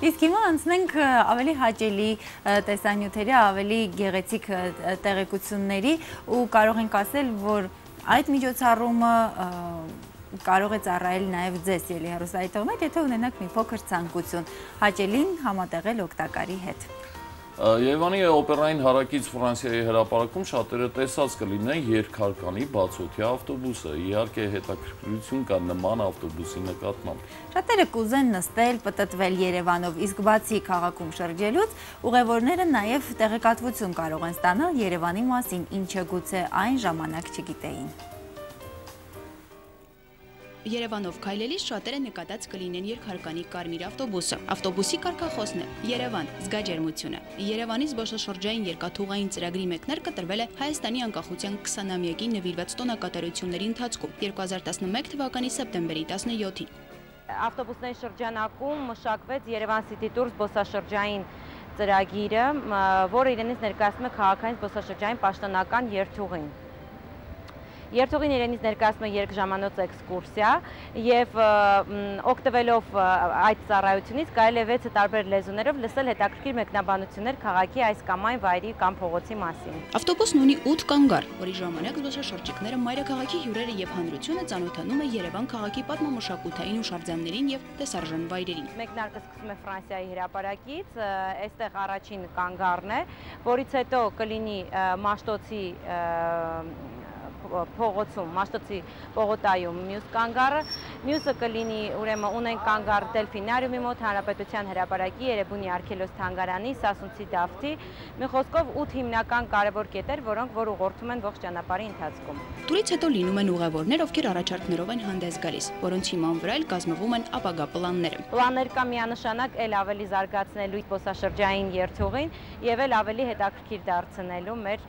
Իսկ հիմա անցնենք ավելի հաճելի տեսանյութերի, ավելի գեղեցիկ տեղեկությունների ու կարող ենք ասել, որ այդ միջոցառումը կարող է ծառայել նաև ձեզ ելի հեռուստադիտողներ, եթե ունենաք մի փոքր ցանկություն հաճելին համատեղել օգտակարի հետ։ Երևանի օպերային հարակից Ֆրանսիայի հրապարակում շատերը տեսած կլինեն երկհարկանի բացօթյա ավտոբուսը, իհարկե հետաքրքրություն կա նման ավտոբուսի նկատմամբ։ Շատերը կուզեն նստել, պտտվել Երևանով, իսկ բացի քաղաքում շրջելուց, ուղևորները նաև տեղեկատվություն կարող են ստանալ Երևանի մասին, ինչը գուցե այն ժամանակ չգիտեին։ Երևանով քայլելիս շատերը նկատած կլինեն երկհարկանի կարմիր ավտոբուսը։ Ավտոբուսի կարգախոսն է Երևան, զգաջերմությունը։ Երևանի զբոսաշրջային երկաթուղային ծրագրի մեկնարկը տրվել է Հայաստանի անկախության 20-ամյակին նվիրված տոնակատարությունների ընթացքում 2011 թվականի սեպտեմբերի 17-ին։ Ավտոբուսների շրջանակում մշակվեց Երևան City Tour զբոսաշրջային ծրագիրը, որը իրենից ներկայացնում է քաղաքային զբոսաշրջային պաշտոնական երթուղին։ Երթուղին իրենից ներկայացնում է երկժամանոց էքսկուրսիա և օգտվելով այդ ծառայությունից կարելի է 6 տարբեր լեզուներով լսել հետաքրքիր մեկնաբանություններ քաղաքի այս կամ այն վայրի կամ փողոցի մասին։ Ավտոբուսն ունի 8 կանգառ, որի ժամանակ զբոսաշրջիկները մայրաքաղաքի հյուրերը եւ հանրությունը ծանոթանում է Երևան քաղաքի պատմամշակութային հուշարձաններին եւ տեսարժան վայրերին։ Մեկնարկը սկսվում է Ֆրանսիայի հրապարակից, այստեղ առաջին կանգառն է, որից հետո կլինի Մաշտոցի փողոցում, Մաշտոցի պողոտայում մյուս կանգառը, մյուսը կլինի ուրեմն ունենք կանգառ Դելֆինարիումի մոտ, Հանրապետության հրապարակի, Երևանի Արքելոս թանգարանի, Սասունցի Դավթի, մի խոսքով 8 հիմնական կարևոր կետեր, որոնք որ ուղղորդում են ողջ ճանապարհի ընթացքում։ Տուրից հետո լինում են ուղևորներ, ովքեր առաջարկներով են հանդես գալիս, որոնց հիման վրա էլ կազմվում են ապագա պլանները։ Պլաններ կա միանշանակ էլ ավելի զարգացնելու զբոսաշրջային երթուղին եւ էլ ավելի հետաքրքիր դարձնելու մեր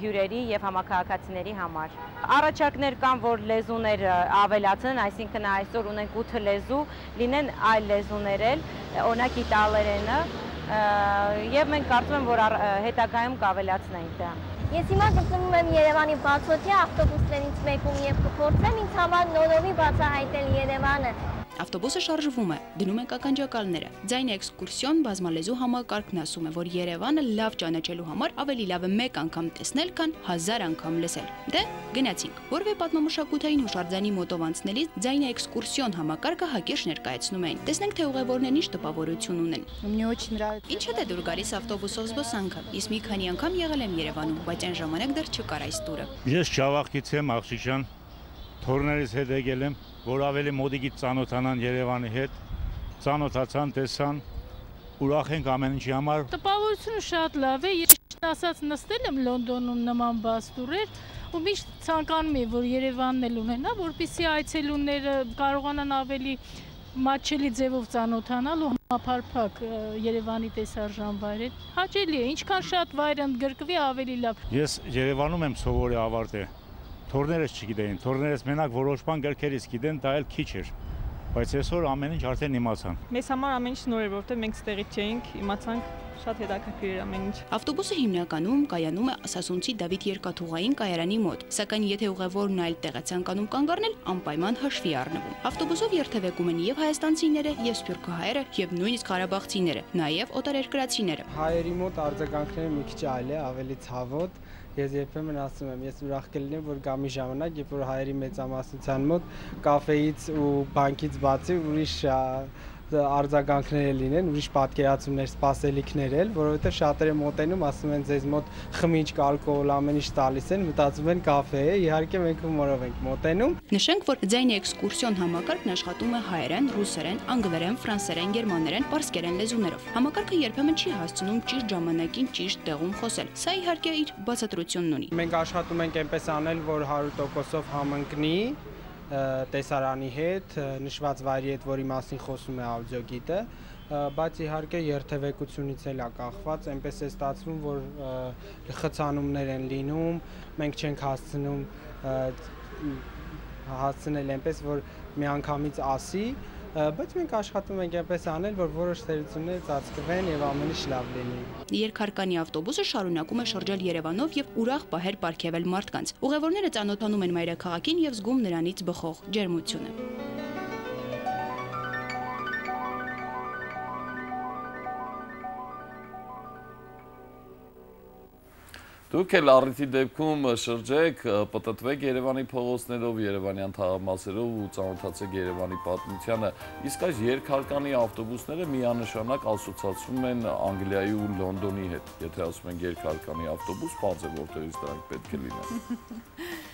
հյուրերի եւ համակարգացիների համար։ Առաջարկներ կան, որ լեզուներ ավելացնեն, այսինքն այսօր ունենք 8 լեզու, լինեն այլ լեզուներ էլ, օրինակ իտալերենը, եւ մենք կարծում եմ, որ հետագայում կավելացնենք դա։ Ես հիմա գտնվում եմ Երևանի բացօթյա ավտոբուսներից մեկում եւ կփորձեմ ինձ համար նորովի բացահայտել Երևանը։ Ավտոբուսը շարժվում է, դնում են ականջակալները։ Ձայն էքսկուրսիոն բազմալեզու համակարգն ասում է, որ Երևանը լավ ճանաչելու համար ավելի լավ է մեկ անգամ տեսնել, քան 1000 անգամ լսել։ Դե գնացինք։ Որևէ պատմամշակութային հուշարձանի մոտով անցնելիս ձայն էքսկուրսիոն համակարգը հակիրճ ներկայացնում էին։ Տեսնենք, թե ուղևորներն ինչ տպավորություն ունեն։ Мне очень нравится։ Ինչ է դուր գալիս ավտոբուսով զբոսանքը։ Ես մի քանի անգամ եղել եմ Երևանում, բայց այն ժամանակ դեռ չկար այս տուրը։ Ես Չավախից եմ, Աղջիկյան, թորներից հետ եկել եմ, որ ավելի մոդիկից ծանոթանան Երևանի հետ, ծանոթացան, տեսան, ուրախ ենք ամեն ինչի համար։ Տպավորությունը շատ լավ է, ես ասած նստել եմ Լոնդոնում նման բաց տուրեր ու միշտ ցանկանում եմ, որ Երևանն էլ ունենա, որպեսզի այցելուները կարողանան ավելի մատչելի ձևով ծանոթանալ ու համապարփակ Երևանի տեսարժան վայրեր։ Հաճելի է, ինչքան շատ վայր ընդգրկվի, ավելի լավ։ Ես Երևանում եմ սովորի ավարտել։ Թորներս չգիտեին, թորներս մենակ որոշ բան գրքերից գիտեն, դա էլ քիչ էր, բայց այսօր ամեն ինչ արդեն իմացան։ Մեզ համար ամեն ինչ նոր էր, որովհետև մենք ստեղից չէինք, իմացանք, շատ հետաքրքիր էր ամեն ինչ։ Ավտոբուսը հիմնականում կայանում է Սասունցի Դավիթ երկաթուղային կայարանի մոտ, սակայն եթե ուղևորն այլ տեղ է ցանկանում կանգառնել, անպայման հաշվի առնվում։ Ավտոբուսով երթևեկում են եւ հայաստանցիները, եւ սփյուռքահայերը, եւ նույնիսկ ղարաբաղցիները, նաեւ օտարերկրացիները։ Հայերի մոտ արձագանքները մի քիչ այլ է, ավելի ցավոտ։ Ես երբեմն ասում եմ, ես ուրախ կլինեմ, որ գա մի ժամանակ, երբ որ հայերի մեծամասնության մոտ կաֆեից ու բանկից բացի ուրիշ արձագանքներ լինեն, ուրիշ պատկերացումներ, սպասելիքներ էլ, որովհետև շատերը մոտենում, ասում են ձեզ մոտ խմիչք, ալկոհոլ, ամեն ինչ տալիս են, մտածում են կաֆե է, իհարկե մենք հումորով ենք մոտենում։ Նշենք, որ ձայն էքսկուրսիոն համակարգն աշխատում է հայերեն, ռուսերեն, անգլերեն, ֆրանսերեն, գերմաներեն, պարսկերեն լեզուներով։ Համակարգը երբեմն չի հասցնում ճիշտ ժամանակին ճիշտ տեղում խոսել։ Սա իհարկե իր բացատրությունն ունի։ Մենք աշխատում ենք այնպես անել, որ 100%-ով համընկնի տեսարանի հետ, նշված վայրի հետ, որի մասին խոսում է աուդիոգիդը, բայց իհարկե երթևեկությունից էլ է կախված, այնպես է ստացվում, որ խցանումներ են լինում, մենք չենք հասցնել այնպես, որ միանգամից ասի, բայց մենք աշխատում ենք այնպես անել, որ որոշ թերությունները ծածկվեն եւ ամեն ինչ լավ լինի։ Երկհարկանի ավտոբուսը շարունակում է շրջել Երևանով եւ ուրախ պահեր պարգևել մարդկանց։ Ուղևորները ծանոթանում են մայրաքաղաքին եւ զգում նրանից բխող ջերմությունը։ Դուք էլ առիթի դեպքում շրջեք, պտտվեք Երևանի փողոցներով, Երևանյան թաղամասերով ու ծանոթացեք Երևանի պատմությանը։ Իսկ այս երկհարկանի ավտոբուսները միանշանակ ասոցացվում են Անգլիայի ու Լոնդոնի հետ։ Եթե ասում ենք երկհարկանի ավտոբուս, պարզ է որտեղից դրանք պետք է լինեն։